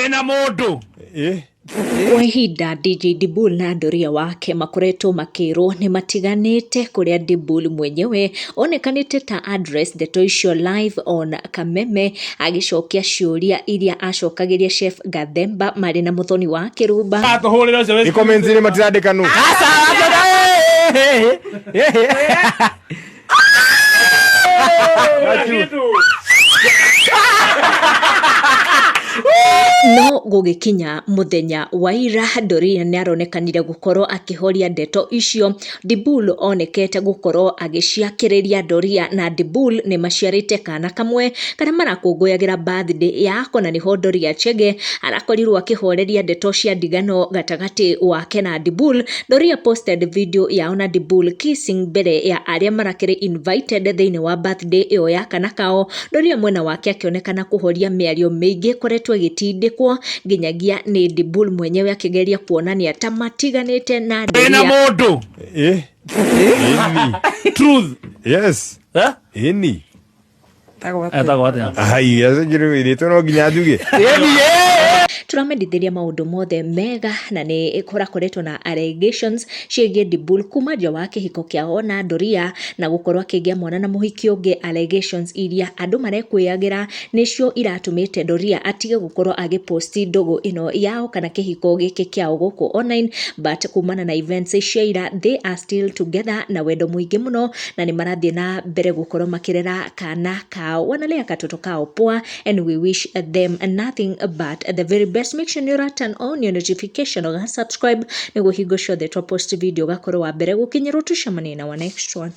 ndina mundu Kwa ihinda DJ Dibul na ndoria wake makoretwo makirwo ni matiganite kuria Dibul mwenyewe onekanite ta address ndeto icio live on Kameme agicokia ciuria iria acokagiria Chef Gathemba mari na muthoni wa Kirumba ikomenzi matirandika nu no gugikinya muthenya wa ira Doria ni aronekanire gukorwo akihoria ndeto icio. Dibul onekete gukorwo agiciakiriria Doria na Dibul ni maciarite kana kamwe kana marakunguyagira birthday yako na niho Doria Chege arakorirwo akihoreria ndeto cia ndigano gatagati wake na Dibul. Doria posted video yao na Dibul kissing mbere ya aria marakire invited thiini wa birthday iyo ya kana kao. Doria mwena wake akionekana kuhoria miario mingi koretwo igitindikwo nginyagia ni Dibul mwenyewe akigeria kuonania ta matiganite na Doria. Ndina mundu truth yes ini etagwate ai azajiri rito no ginya nduge turamendithiria maundu mothe mega na ni ikorakoretwo na allegations ciĩgiĩ Dibul kuma nja wa kĩhiko kĩao na Doria na gukorwo akĩgĩa mwana na mũhiki ũngĩ. Allegations iria andũ marekwĩyagira nĩcio iratumĩte Doria atige gukorwo agiposti ndogo ino yao kana kĩhiko gĩkĩ kĩao gũkũ online, but kumana na events cia ira they are still together na wendo mũingĩ mũno na nĩ marathiĩ na mbere gukorwo makĩrera kana kao wanalea katoto kao poa, and we wish them nothing but the very best. Make sure you turn on your notification or subscribe niguo hingo ciothe twa post video gakorwo wa mbere gukinyirwo tucemanie na wa next one.